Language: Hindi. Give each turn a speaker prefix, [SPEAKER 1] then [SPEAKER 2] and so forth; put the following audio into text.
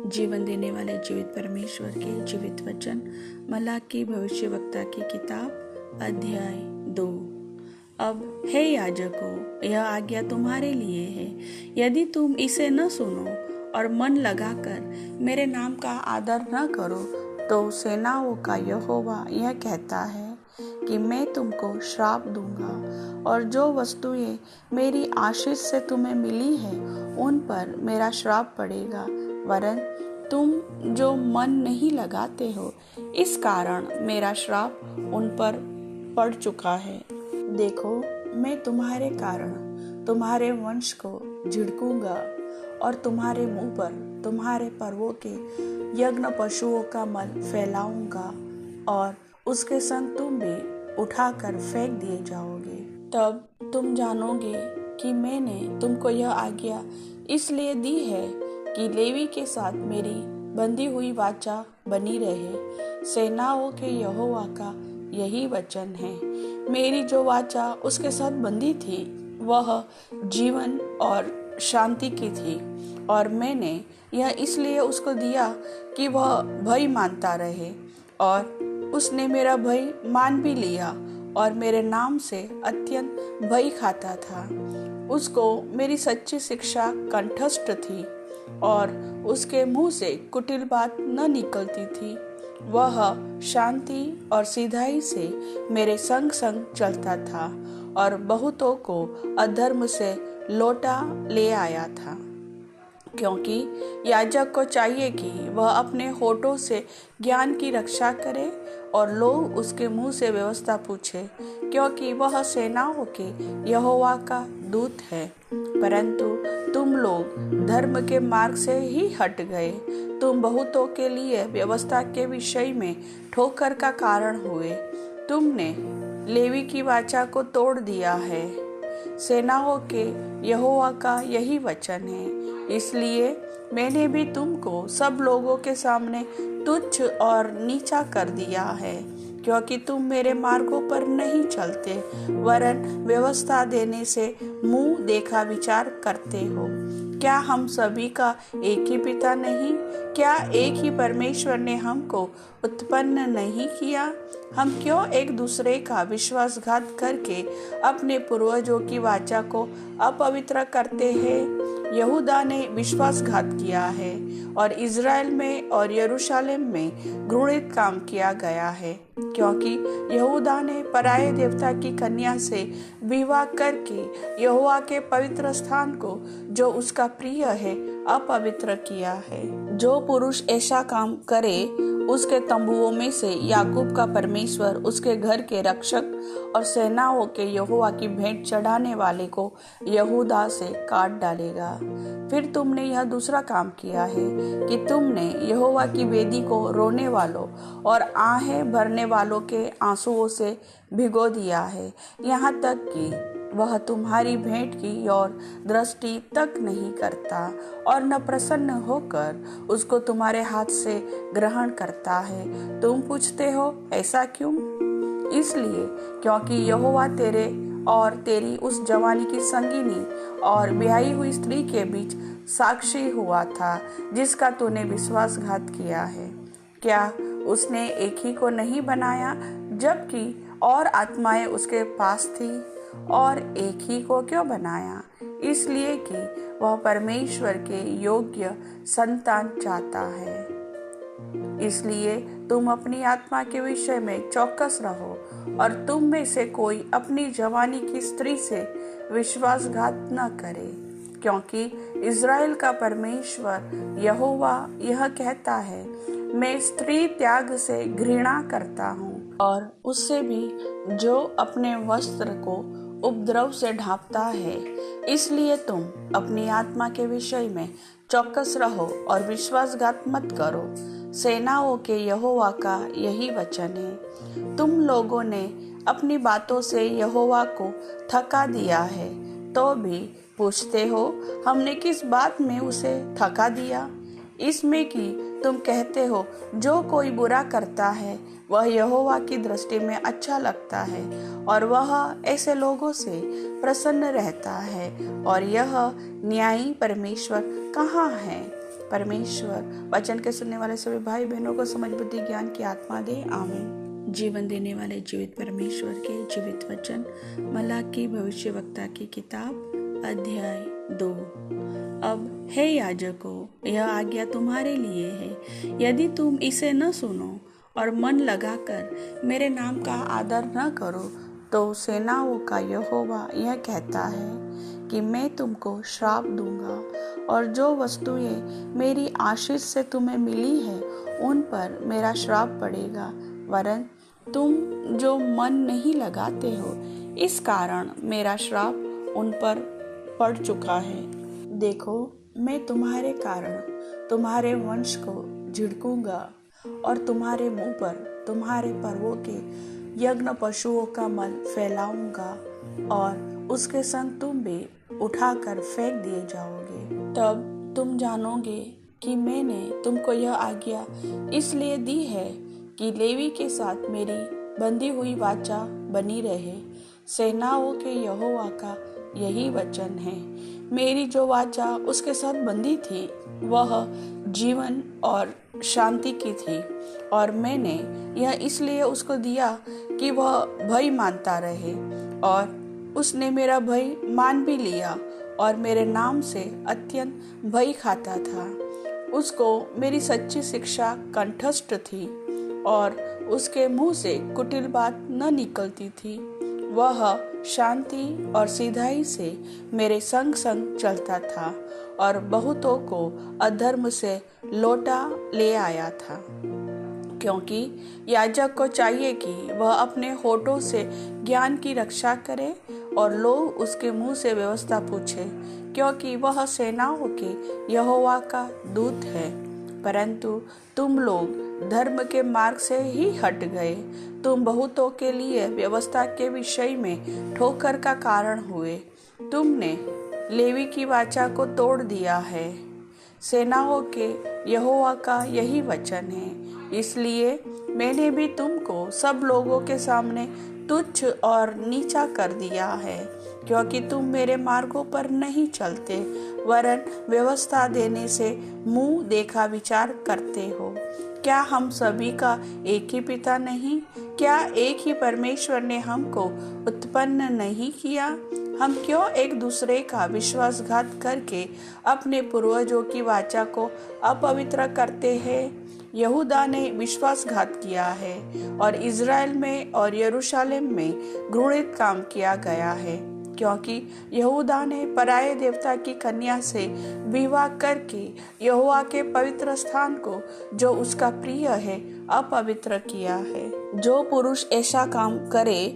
[SPEAKER 1] जीवन देने वाले जीवित परमेश्वर के जीवित वचन मलाकी भविष्यवक्ता की किताब अध्याय 2। अब हे याजकों, यह आज्ञा तुम्हारे लिए है। यदि तुम इसे न सुनो और मन लगाकर मेरे नाम का आदर न करो, तो सेनाओं का यहोवा यह कहता है कि मैं तुमको श्राप दूंगा, और जो वस्तुएं मेरी आशीष से तुम्हें मिली है उन पर मेरा श्राप पड़ेगा। वरन तुम जो मन नहीं लगाते हो, इस कारण मेरा श्राप उन पर पड़ चुका है। देखो, मैं तुम्हारे कारण तुम्हारे वंश को झिड़कूंगा और तुम्हारे मुंह पर तुम्हारे पर्वों के यज्ञ पशुओं का मल फैलाऊंगा, और उसके संग तुम भी उठाकर फेंक दिए जाओगे। तब तुम जानोगे कि मैंने तुमको यह आज्ञा इसलिए दी है कि लेवी के साथ मेरी बंधी हुई वाचा बनी रहे। सेनाओं के यहोवा का यही वचन है। मेरी जो वाचा उसके साथ बंधी थी वह जीवन और शांति की थी, और मैंने यह इसलिए उसको दिया कि वह भय मानता रहे, और उसने मेरा भय मान भी लिया और मेरे नाम से अत्यंत भय खाता था। उसको मेरी सच्ची शिक्षा कंठस्थ थी और उसके मुंह से कुटिल बात न निकलती थी। वह शांति और सीधाई से मेरे संग संग चलता था और बहुतों को अधर्म से लौटा ले आया था। क्योंकि याजक को चाहिए कि वह अपने होठों से ज्ञान की रक्षा करे और लोग उसके मुंह से व्यवस्था पूछे, क्योंकि वह सेनाओं के यहोवा का दूत है। परंतु तुम लोग धर्म के मार्ग से ही हट गए। तुम बहुतों के लिए व्यवस्था के विषय में ठोकर का कारण हुए। तुमने लेवी की वाचा को तोड़ दिया है। सेनाओं के यहोवा का यही वचन है। इसलिए मैंने भी तुमको सब लोगों के सामने तुच्छ और नीचा कर दिया है, क्योंकि तुम मेरे मार्गों पर नहीं चलते, वरन व्यवस्था देने से मुंह देखा विचार करते हो। क्या हम सभी का एक ही पिता नहीं? क्या एक ही परमेश्वर ने हमको उत्पन्न नहीं किया? हम क्यों एक दूसरे का विश्वासघात करके अपने पूर्वजों की वाचा को अपवित्र करते हैं? यहूदा ने विश्वासघात किया है और इज़राइल में और यरूशलेम में घृणित काम किया गया है, क्योंकि यहूदा ने पराये देवता की कन्या से विवाह करके यहोवा के पवित्र स्थान को, जो उसका प्रिय है, अपवित्र किया है। जो पुरुष ऐसा काम करे, उसके तंबुओं में से याकूब का परमेश्वर उसके घर के रक्षक और सेनाओं के यहोवा की भेंट चढ़ाने वाले को यहूदा से काट डालेगा। फिर तुमने यह दूसरा काम किया है कि तुमने यहोवा की वेदी को रोने वालों और आहें भरने वालों के आंसुओं से भिगो दिया है, यहाँ तक कि वह तुम्हारी भेंट की ओर दृष्टि तक नहीं करता और न प्रसन्न होकर उसको तुम्हारे हाथ से ग्रहण करता है। तुम पूछते हो, ऐसा क्यों? इसलिए क्योंकि यहोवा तेरे और तेरी उस जवानी की संगिनी और ब्याही हुई स्त्री के बीच साक्षी हुआ था, जिसका तूने विश्वासघात किया है। क्या उसने एक ही को नहीं बनाया, जबकि और आत्माएं उसके पास थी? और एक ही को क्यों बनाया? इसलिए कि वह परमेश्वर के योग्य संतान चाहता है। इसलिए तुम अपनी आत्मा के विषय में चौकस रहो, और तुम में से कोई अपनी जवानी की स्त्री से विश्वासघात न करे, क्योंकि इज़राइल का परमेश्वर यहोवा यह कहता है, मैं स्त्री त्याग से घृणा करता हूँ, और उससे भी जो अपने वस्त्र को उपद्रव से ढांपता है। इसलिए तुम अपनी आत्मा के विषय में चौकस रहो और विश्वासघात मत करो। सेनाओं के यहोवा का यही वचन है। तुम लोगों ने अपनी बातों से यहोवा को थका दिया है, तो भी पूछते हो, हमने किस बात में उसे थका दिया? इसमें कि तुम कहते हो, जो कोई बुरा करता है वह यहोवा की दृष्टि में अच्छा लगता है, और वह ऐसे लोगों से प्रसन्न रहता है। और यह न्यायी परमेश्वर कहाँ है? परमेश्वर वचन के सुनने वाले सभी भाई बहनों को समझ बुद्धि ज्ञान की आत्मा दे, आमीन। जीवन देने वाले जीवित परमेश्वर के जीवित वचन मलाकी भविष्यवक्ता की किताब अध्याय 2। अब हे याजकों, यह आज्ञा तुम्हारे लिए है। यदि तुम इसे न सुनो और मन लगाकर मेरे नाम का आदर न करो, तो सेनाओं का यहोवा यह कहता है कि मैं तुमको श्राप दूंगा, और जो वस्तुएं मेरी आशीष से तुम्हें मिली है उन पर मेरा श्राप पड़ेगा। वरन तुम जो मन नहीं लगाते हो, इस कारण मेरा श्राप उन पर पड़ चुका है। देखो, मैं तुम्हारे कारण तुम्हारे वंश को झिड़कूंगा और तुम्हारे मुंह पर तुम्हारे पर्वों के यज्ञ पशुओं का मल फैलाऊंगा, और उसके संग तुम भी उठाकर फेंक दिए जाओगे। तब तुम जानोगे कि मैंने तुमको यह आज्ञा इसलिए दी है कि लेवी के साथ मेरी बंधी हुई वाचा बनी रहे। सेनाओं के यहोवा का यही वचन है। मेरी जो वाचा उसके साथ बंधी थी वह जीवन और शांति की थी, और मैंने यह इसलिए उसको दिया कि वह भय मानता रहे, और उसने मेरा भय मान भी लिया और मेरे नाम से अत्यंत भय खाता था। उसको मेरी सच्ची शिक्षा कंठस्थ थी, और उसके मुंह से कुटिल बात न निकलती थी। वह शांति और सीधाई से मेरे संग संग चलता था, और बहुतों को अधर्म से लौटा ले आया था। क्योंकि याजक को चाहिए कि वह अपने होठों से ज्ञान की रक्षा करे, और लोग उसके मुंह से व्यवस्था पूछे, क्योंकि वह सेनाओं के यहोवा का दूत है। परंतु तुम लोग धर्म के मार्ग से ही हट गए। तुम बहुतों के लिए व्यवस्था के विषय में ठोकर का कारण हुए। तुमने लेवी की वाचा को तोड़ दिया है। सेनाओं के यहोवा का यही वचन है। इसलिए मैंने भी तुमको सब लोगों के सामने तुच्छ और नीचा कर दिया है, क्योंकि तुम मेरे मार्गों पर नहीं चलते, वरन व्यवस्था देने से मुंह देखा विचार करते हो। क्या हम सभी का एक ही पिता नहीं? क्या एक ही परमेश्वर ने हमको उत्पन्न नहीं किया? हम क्यों एक दूसरे का विश्वासघात करके अपने पूर्वजों की वाचा को अपवित्र करते हैं? यहूदा ने विश्वासघात किया है, और इज़राइल में और यरूशलेम में घृणित काम किया गया है, क्योंकि यहूदा ने पराये देवता की कन्या से विवाह करके यहोवा के पवित्र स्थान को, जो उसका प्रिय है, अपवित्र किया है। जो पुरुष ऐसा काम करे